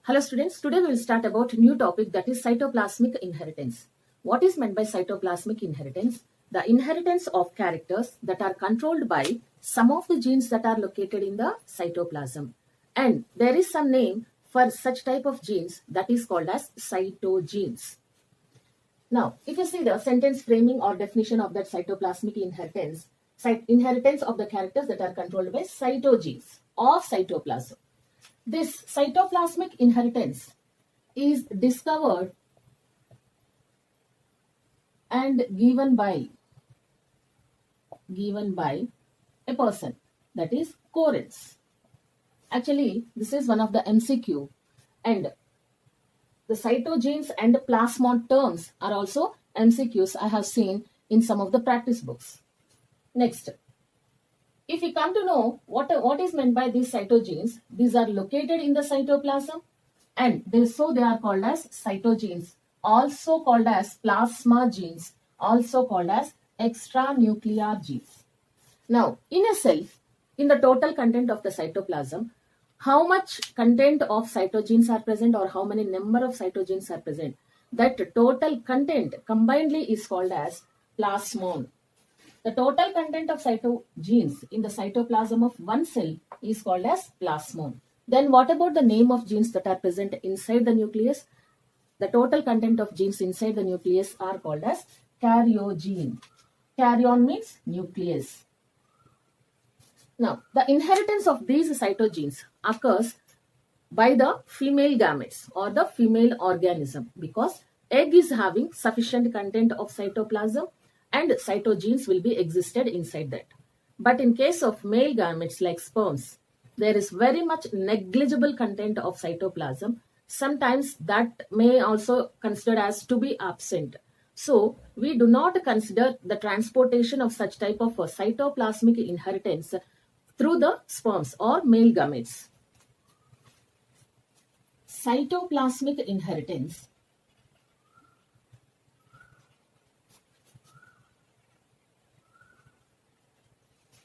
Hello students, today we will start about a new topic, that is cytoplasmic inheritance. What is meant by cytoplasmic inheritance? The inheritance of characters that are controlled by some of the genes that are located in the cytoplasm. And there is some name for such type of genes that is called as cytogenes. Now, if you see the sentence framing or definition of that cytoplasmic inheritance, inheritance of the characters that are controlled by cytogenes of cytoplasm. This cytoplasmic inheritance is discovered and given by a person, that is Corens. Actually, this is one of the MCQ, and the cytogenes and plasmon terms are also MCQs I have seen in some of the practice books. Next, if we come to know what is meant by these cytogenes, these are located in the cytoplasm and they are called as cytogenes, also called as plasma genes, also called as extranuclear genes. Now, in a cell, in the total content of the cytoplasm, how much content of cytogenes are present or how many number of cytogenes are present, that total content combinedly is called as plasmon. The total content of cytogenes in the cytoplasm of one cell is called as plasmon. Then what about the name of genes that are present inside the nucleus? The total content of genes inside the nucleus are called as karyogene. Karyon means nucleus. Now, the inheritance of these cytogenes occurs by the female gametes or the female organism, because egg is having sufficient content of cytoplasm and cytogenes will be existed inside that. But in case of male gametes like sperms, there is very much negligible content of cytoplasm. Sometimes that may also considered as to be absent. So we do not consider the transportation of such type of cytoplasmic inheritance through the sperms or male gametes. Cytoplasmic inheritance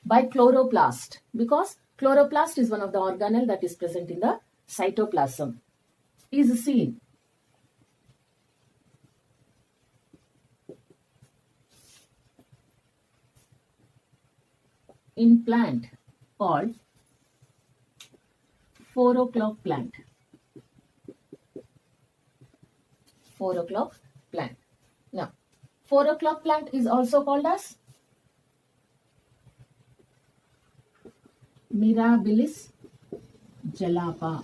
by chloroplast, because chloroplast is one of the organelle that is present in the cytoplasm, is seen in plant called 4 o'clock plant. 4 o'clock plant. Now, 4 o'clock plant is also called as Mirabilis jalapa.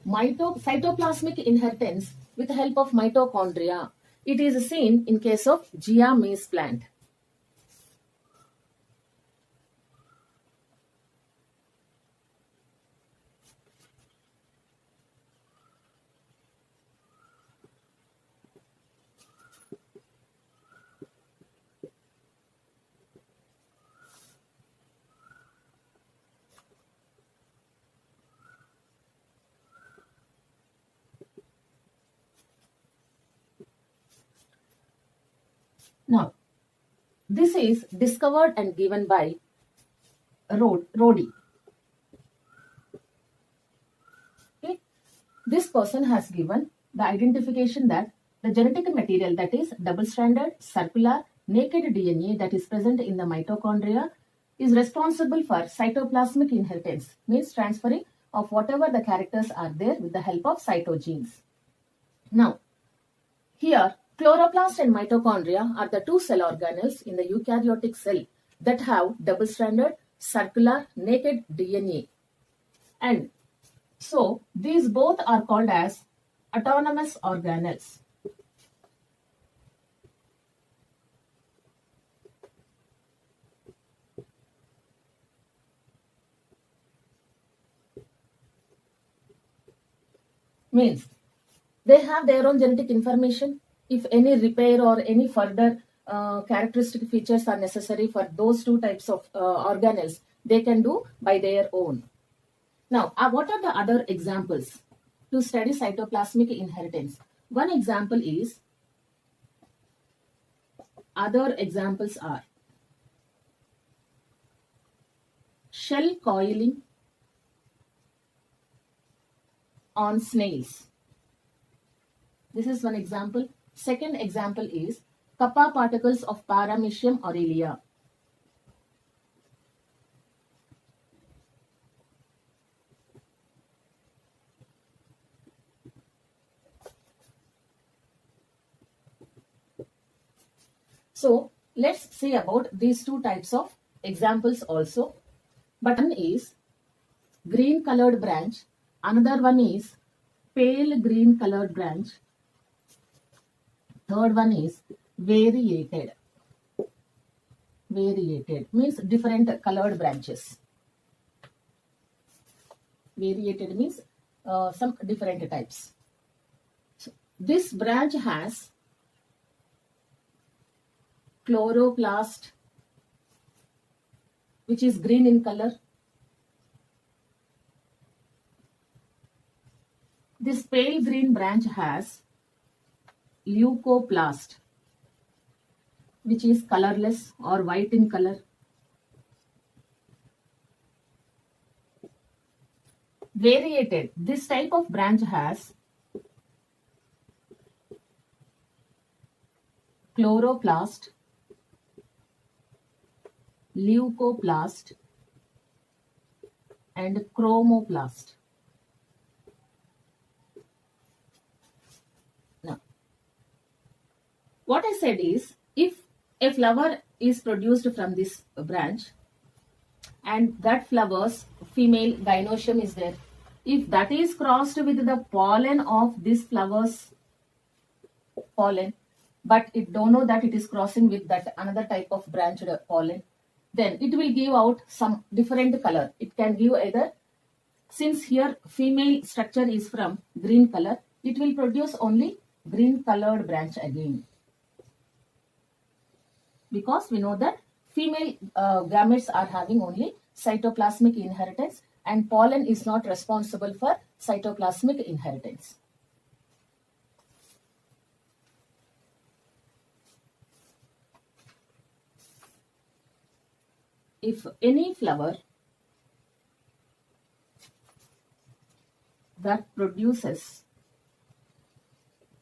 Cytoplasmic inheritance with the help of mitochondria. It is seen in case of Gia maize plant. Now, this is discovered and given by Rodi. Okay. This person has given the identification that the genetic material, that is double-stranded, circular, naked DNA that is present in the mitochondria is responsible for cytoplasmic inheritance, means transferring of whatever the characters are there with the help of cytogenes. Now, here chloroplast and mitochondria are the two cell organelles in the eukaryotic cell that have double-stranded, circular, naked DNA. And so these both are called as autonomous organelles. Means they have their own genetic information. If any repair or any further characteristic features are necessary for those two types of organelles, they can do by their own. Now, what are the other examples to study cytoplasmic inheritance? One example is, other examples are shell coiling, on snails. This is one example. Second example is kappa particles of Paramecium aurelia. So let's see about these two types of examples also. But one is green colored branch, another one is pale green colored branch, third one is variated. Variated means different colored branches. Variated means some different types. So this branch has chloroplast, which is green in color. This pale green branch has leucoplast, which is colorless or white in color. Variated, this type of branch has chloroplast, leucoplast, and chromoplast. Now, what I said is, if a flower is produced from this branch and that flower's female gynoecium is there, if that is crossed with the pollen of this flower's pollen, but it don't know that it is crossing with that another type of branched pollen, then it will give out some different color. It can give either, since here female structure is from green color, it will produce only green colored branch again. Because we know that female gametes are having only cytoplasmic inheritance and pollen is not responsible for cytoplasmic inheritance. If any flower that produces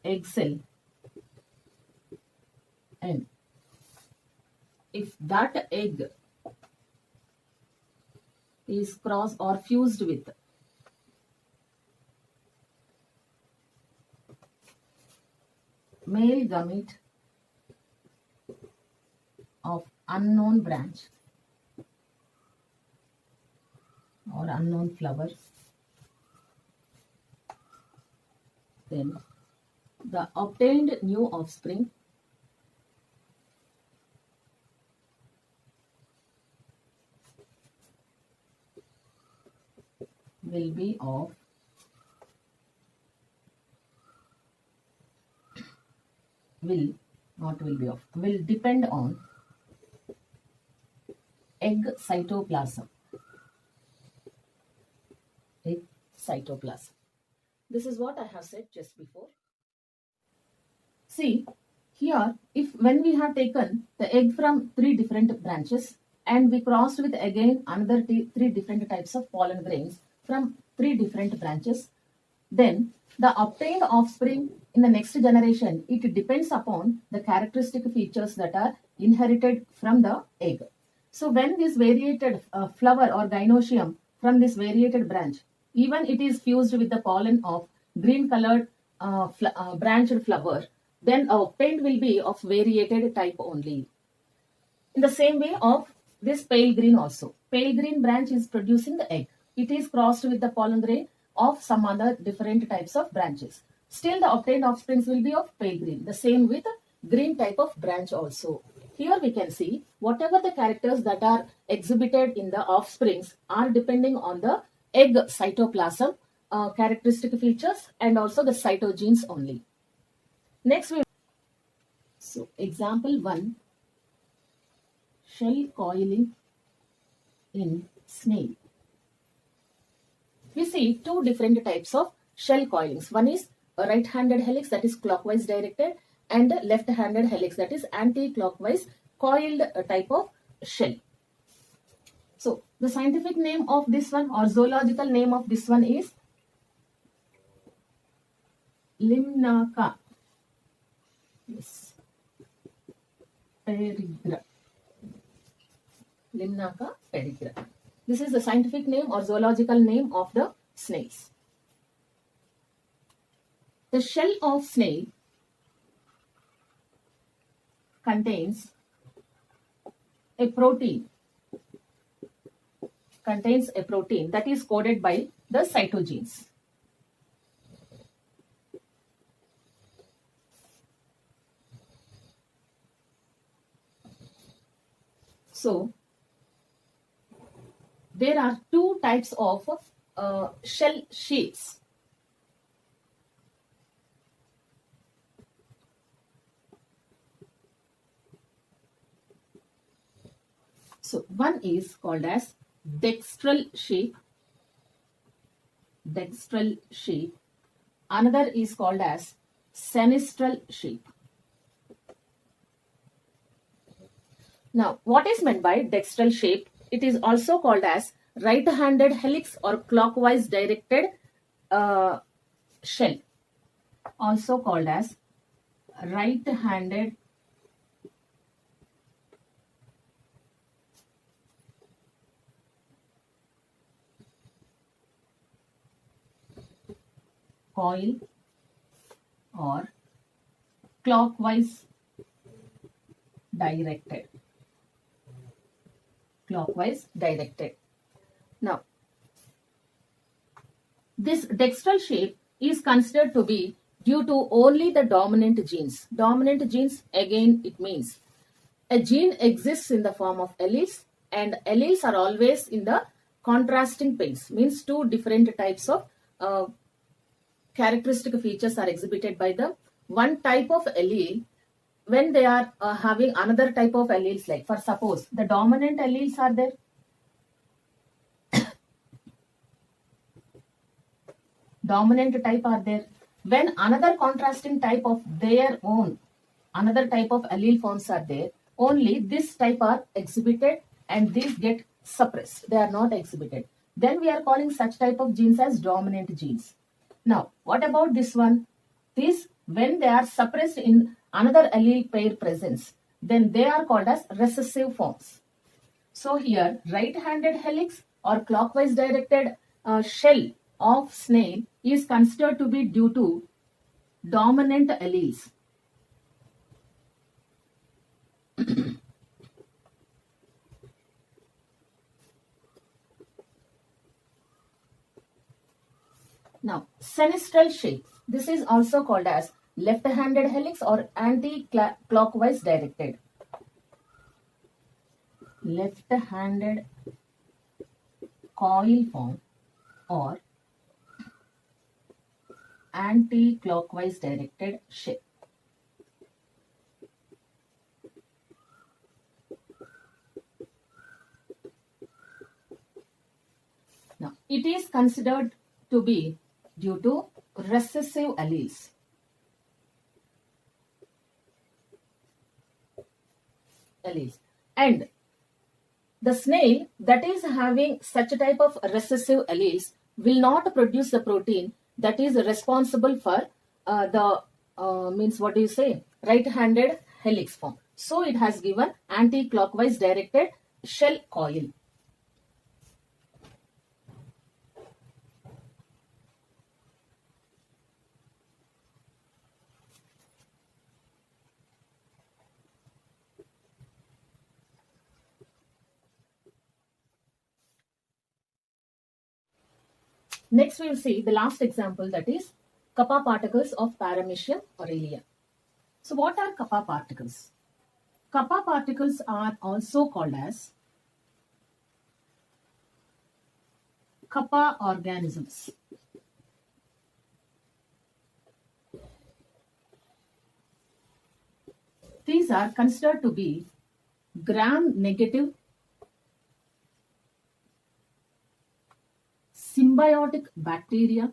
egg cell and if that egg is crossed or fused with male gamete of unknown branch or unknown flower, then the obtained new offspring will be of will depend on egg cytoplasm. Egg cytoplasm. This is what I have said just before. See, here, if when we have taken the egg from 3 different branches and we crossed with again another 3 different types of pollen grains from 3 different branches, then the obtained offspring in the next generation, it depends upon the characteristic features that are inherited from the egg. So when this variated flower or gynoecium from this variated branch, even it is fused with the pollen of green colored branched flower, then obtained will be of variated type only. In the same way of this pale green also. Pale green branch is producing the egg. It is crossed with the pollen grain of some other different types of branches. Still the obtained offsprings will be of pale green. The same with green type of branch also. Here we can see whatever the characters that are exhibited in the offsprings are depending on the egg cytoplasm characteristic features and also the cytogenes only. Next, so example 1, shell coiling in snail. We see 2 different types of shell coilings. One is a right-handed helix that is clockwise directed and a left-handed helix that is anti-clockwise coiled type of shell. So the scientific name of this one or zoological name of this one is Limnaca. Yes. Peregrina. Limnaca peregrina. This is the scientific name or zoological name of the snails. The shell of snail contains a protein that is coded by the cytogenes. So, there are two types of shell sheets. So, one is called as dextral sheet. Another is called as sinistral sheet. Now, what is meant by dextral shape? It is also called as right-handed helix or clockwise directed shell. Also called as right-handed coil or clockwise directed. Now, this dextral shape is considered to be due to only the dominant genes. Dominant genes, again, it means a gene exists in the form of alleles, and alleles are always in the contrasting pains, means two different types of characteristic features are exhibited by the one type of allele when they are having another type of alleles, like for suppose the dominant alleles are there. Dominant type are there. When another contrasting type of their own, another type of allele forms are there, only this type are exhibited and these get suppressed. They are not exhibited. Then we are calling such type of genes as dominant genes. Now, what about this one? These, when they are suppressed in another allele pair presence, then they are called as recessive forms. So here, right-handed helix or clockwise directed shell of snail is considered to be due to dominant alleles. Now, sinistral shape. This is also called as left-handed helix or anti-clockwise directed. Left-handed coil form or anti-clockwise directed shape. Now, it is considered to be due to recessive alleles. And the snail that is having such a type of recessive alleles will not produce the protein that is responsible for right-handed helix form. So it has given anti-clockwise directed shell coil. Next, we will see the last example, that is kappa particles of Paramecium aurelia. So, what are kappa particles? Kappa particles are also called as kappa organisms. These are considered to be gram-negative symbiotic bacteria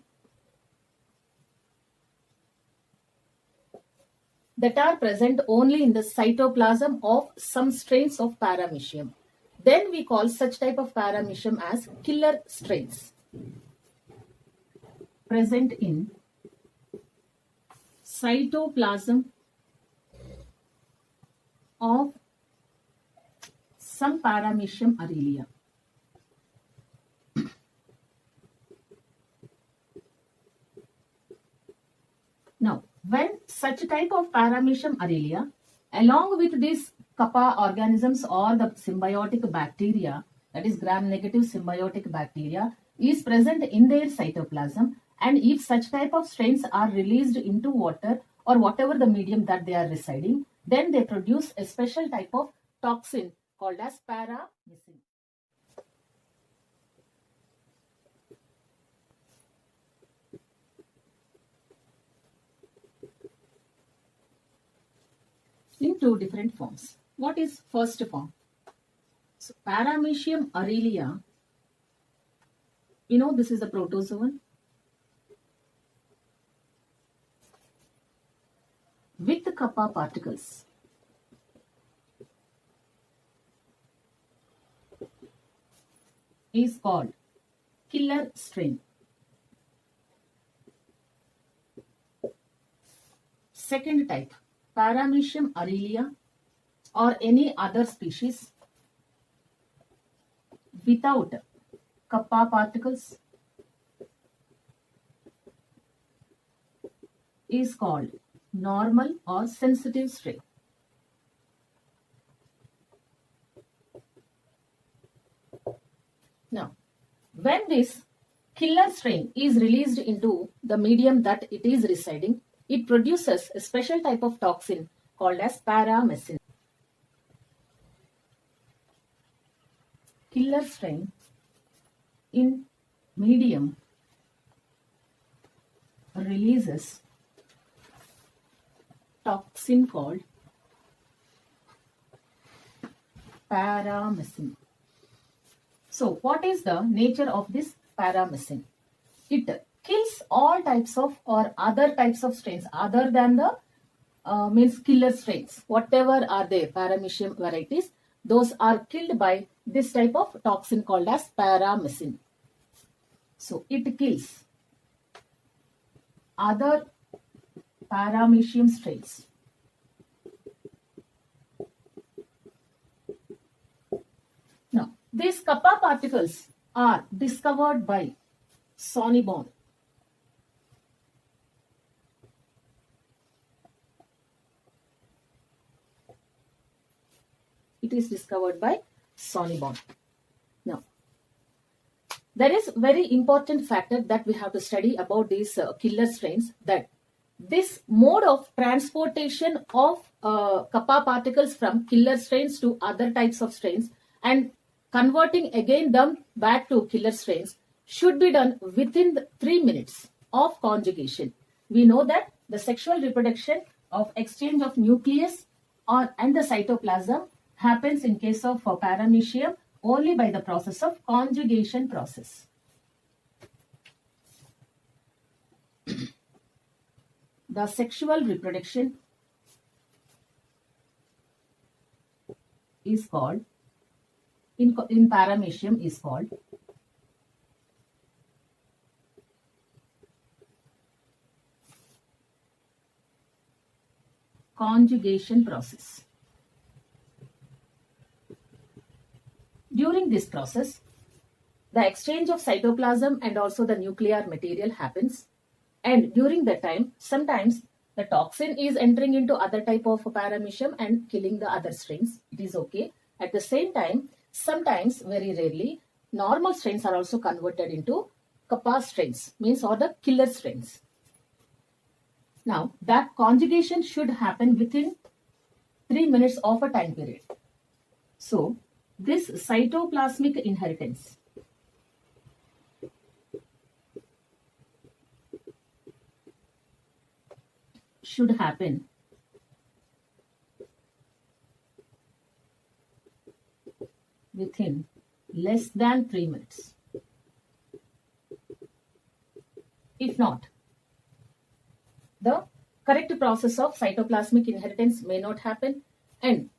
that are present only in the cytoplasm of some strains of Paramecium. Then we call such type of Paramecium as killer strains present in cytoplasm of some paramecium aurelia. Now, when such type of paramecium aurelia, along with these kappa organisms or the symbiotic bacteria, that is gram-negative symbiotic bacteria, is present in their cytoplasm, and if such type of strains are released into water or whatever the medium that they are residing, then they produce a special type of toxin called as paramecin. In two different forms. What is first form? So paramecium aurelia, this is the protozoan with the kappa particles. Is called killer strain. Second type, paramecium aurelia or any other species without kappa particles is called normal or sensitive strain. Now, when this killer strain is released into the medium that it is residing, it produces a special type of toxin called as paramecin. Killer strain in medium releases toxin called paramecin. So, what is the nature of this paramecin? It kills all types of or other types of strains other than the means killer strains. Whatever are there, paramecium varieties, those are killed by this type of toxin called as paramecin. So, it kills other paramecium strains. Now, these kappa particles are discovered by Sonneborn. It is discovered by Sonneborn. Now, there is very important factor that we have to study about these killer strains, that this mode of transportation of kappa particles from killer strains to other types of strains and converting again them back to killer strains should be done within 3 minutes of conjugation. We know that the sexual reproduction of exchange of nucleus and the cytoplasm happens in case of paramecium only by the process of conjugation process. The sexual reproduction is called, in paramecium is called conjugation process. During this process, the exchange of cytoplasm and also the nuclear material happens, and during that time, sometimes the toxin is entering into other type of paramecium and killing the other strains. It is okay. At the same time, sometimes, very rarely, normal strains are also converted into kappa strains, means or the killer strains. Now, that conjugation should happen within 3 minutes of a time period. So, this cytoplasmic inheritance should happen within less than 3 minutes. If not, the correct process of cytoplasmic inheritance may not happen, and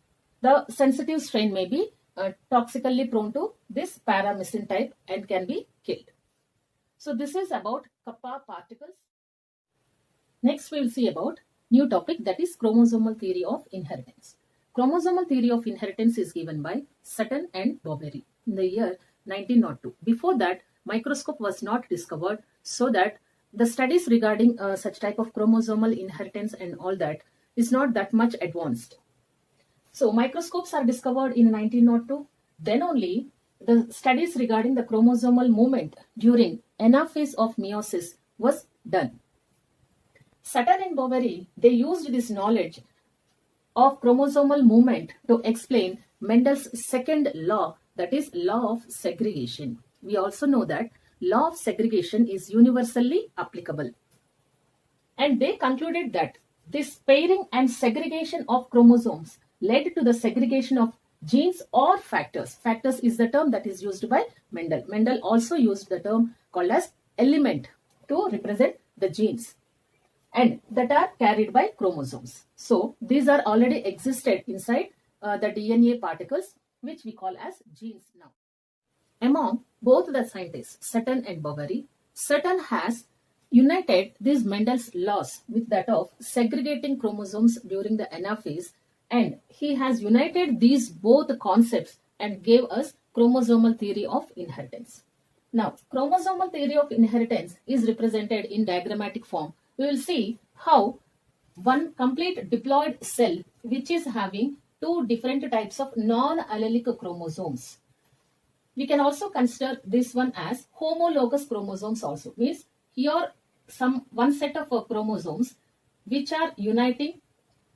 the sensitive strain may be toxically prone to this paramecin type and can be killed. So this is about kappa particles. Next we will see about new topic, that is chromosomal theory of inheritance. Chromosomal theory of inheritance is given by Sutton and Boveri in the year 1902. Before that, microscope was not discovered, so that the studies regarding such type of chromosomal inheritance and all that is not that much advanced. So microscopes are discovered in 1902. Then only the studies regarding the chromosomal movement during anaphase of meiosis was done. Sutton and Boveri, they used this knowledge of chromosomal movement to explain Mendel's second law, that is law of segregation. We also know that law of segregation is universally applicable. And they concluded that this pairing and segregation of chromosomes led to the segregation of genes or factors. Factors is the term that is used by Mendel. Mendel also used the term called as element to represent the genes and that are carried by chromosomes. So these are already existed inside the DNA particles, which we call as genes now. Among both the scientists, Sutton and Boveri, Sutton has united these Mendel's laws with that of segregating chromosomes during the anaphase, and he has united these both concepts and gave us chromosomal theory of inheritance. Now, chromosomal theory of inheritance is represented in diagrammatic form. We will see how one complete diploid cell, which is having two different types of non-allelic chromosomes. We can also consider this one as homologous chromosomes also. Means here one set of chromosomes which are uniting,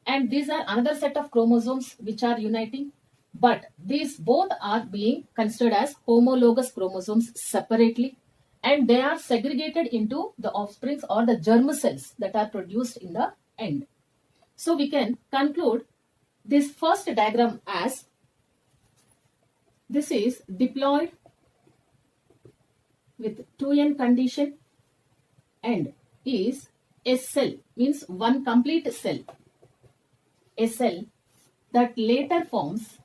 and these are another set of chromosomes which are uniting, but these both are being considered as homologous chromosomes separately, and they are segregated into the offsprings or the germ cells that are produced in the end. So we can conclude this first diagram as this is diploid with 2n condition and is a cell, means one complete cell, a cell that later forms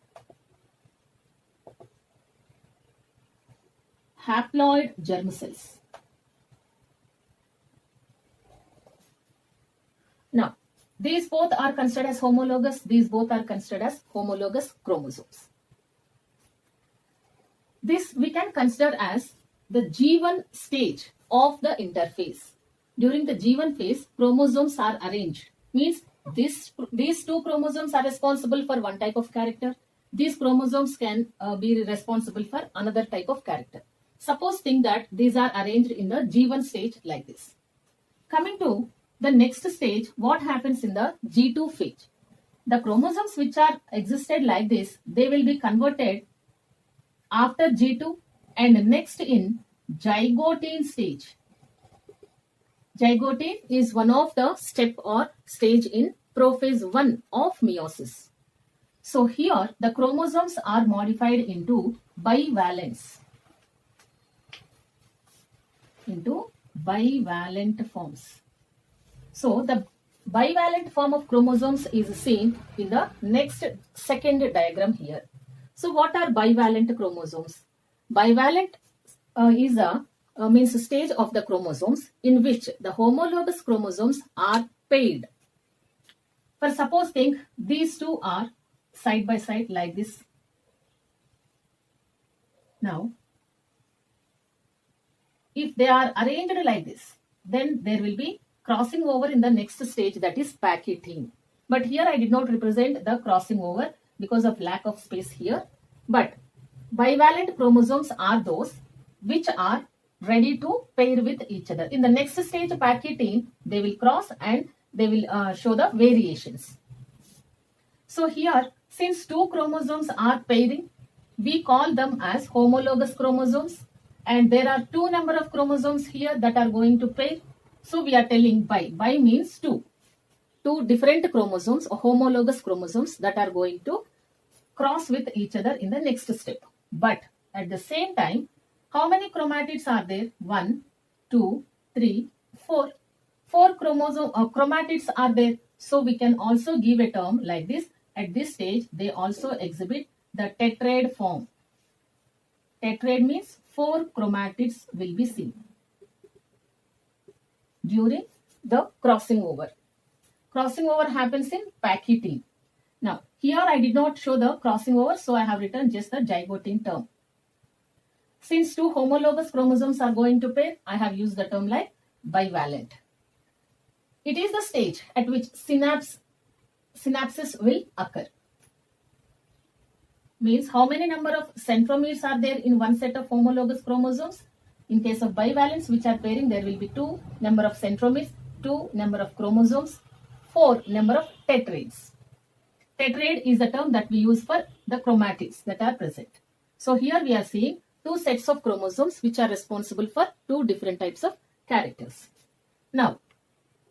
haploid germ cells. Now, these both are considered as homologous, these both are considered as homologous chromosomes. This we can consider as the G1 stage of the interphase. During the G1 phase, chromosomes are arranged. Means these two chromosomes are responsible for one type of character. These chromosomes can be responsible for another type of character. Suppose think that these are arranged in the G1 stage like this. Coming to the next stage, what happens in the G2 phase? The chromosomes which are existed like this, they will be converted after G2 and next in zygotine stage. Zygotine is one of the step or stage in prophase 1 of meiosis. So here the chromosomes are modified into bivalents, into bivalent forms. So the bivalent form of chromosomes is seen in the next second diagram here. So what are bivalent chromosomes? Bivalent is a means a stage of the chromosomes in which the homologous chromosomes are paired. For suppose think these two are side by side like this. Now, if they are arranged like this, then there will be crossing over in the next stage, that is packeting. But here I did not represent the crossing over because of lack of space here. But bivalent chromosomes are those which are ready to pair with each other. In the next stage packeting, they will cross and they will show the variations. So here, since two chromosomes are pairing, we call them as homologous chromosomes, and there are two number of chromosomes here that are going to pair. So we are telling bi. Bi means two different chromosomes or homologous chromosomes that are going to cross with each other in the next step. But at the same time, how many chromatids are there? 1, 2, 3, 4. 4 chromatids are there. So we can also give a term like this. At this stage, they also exhibit the tetrad form. Tetrad means 4 chromatids will be seen during the crossing over. Crossing over happens in pachytene. Now, here I did not show the crossing over, so I have written just the zygote term. Since two homologous chromosomes are going to pair, I have used the term like bivalent. It is the stage at which synapses will occur. Means how many number of centromeres are there in one set of homologous chromosomes? In case of bivalence, which are pairing, there will be 2 number of centromeres, 2 number of chromosomes, 4 number of tetrads. Tetrad is the term that we use for the chromatids that are present. So here we are seeing 2 sets of chromosomes which are responsible for 2 different types of characters. Now,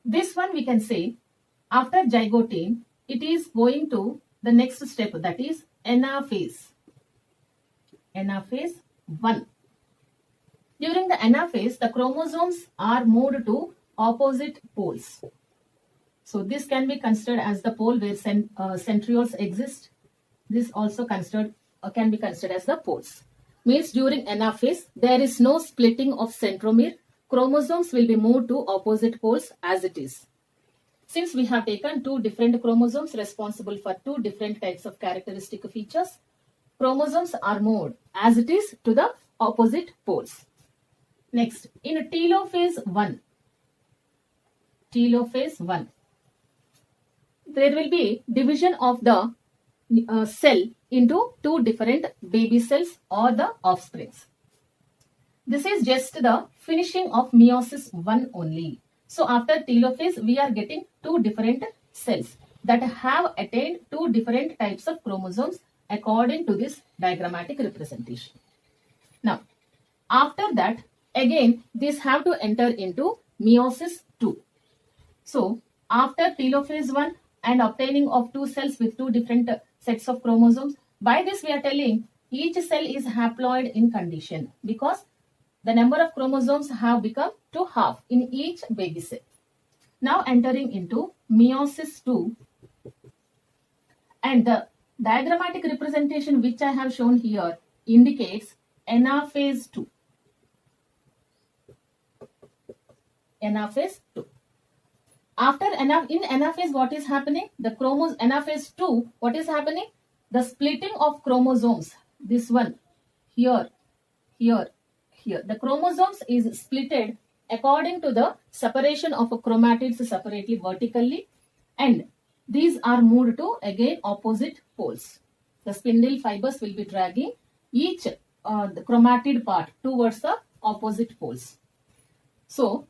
this one we can say after zygote, it is going to the next step, that is anaphase. Anaphase 1. During the anaphase, the chromosomes are moved to opposite poles. So this can be considered as the pole where centrioles exist. This also can be considered as the poles. Means during anaphase, there is no splitting of centromere. Chromosomes will be moved to opposite poles as it is. Since we have taken 2 different chromosomes responsible for 2 different types of characteristic features, chromosomes are moved as it is to the opposite poles. Next, in telophase 1, there will be division of the cell into 2 different baby cells or the offsprings. This is just the finishing of meiosis 1 only. So after telophase, we are getting 2 different cells that have attained 2 different types of chromosomes according to this diagrammatic representation. Now, after that, again, these have to enter into meiosis 2. So, after telophase 1 and obtaining of 2 cells with 2 different sets of chromosomes, by this we are telling each cell is haploid in condition because the number of chromosomes have become to half in each baby cell. Now entering into meiosis 2, and the diagrammatic representation which I have shown here indicates anaphase 2. Anaphase 2. After in anaphase, what is happening? The anaphase 2, what is happening? The splitting of chromosomes. This one, here. The chromosomes is splitted according to the separation of chromatids separately vertically, and these are moved to again opposite poles. The spindle fibers will be dragging each the chromatid part towards the opposite poles. So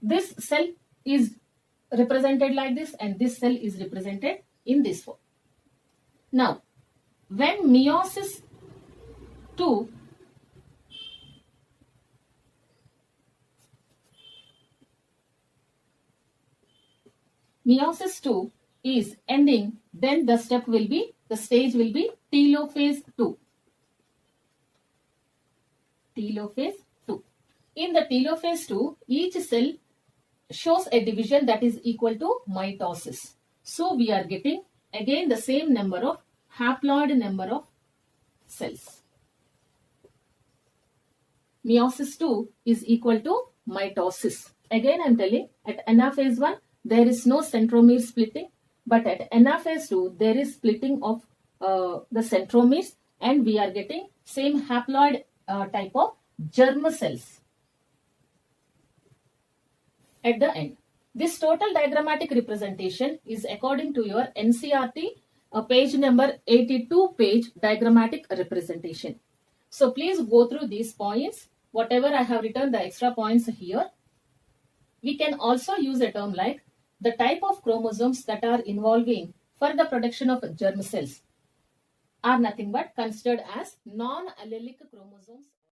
this cell is represented like this and this cell is represented in this form. Now, when meiosis 2 is ending, then the stage will be telophase 2. Telophase 2. In the telophase 2, each cell shows a division that is equal to mitosis. So we are getting again the same haploid number of cells. Meiosis 2 is equal to mitosis. Again I am telling at anaphase 1 there is no centromere splitting, but at anaphase 2 there is splitting of the centromeres and we are getting same haploid type of germ cells at the end. This total diagrammatic representation is according to your NCERT page number 82 page diagrammatic representation. So please go through these points. Whatever I have written the extra points here. We can also use a term like the type of chromosomes that are involving for the production of germ cells are nothing but considered as non-allelic chromosomes.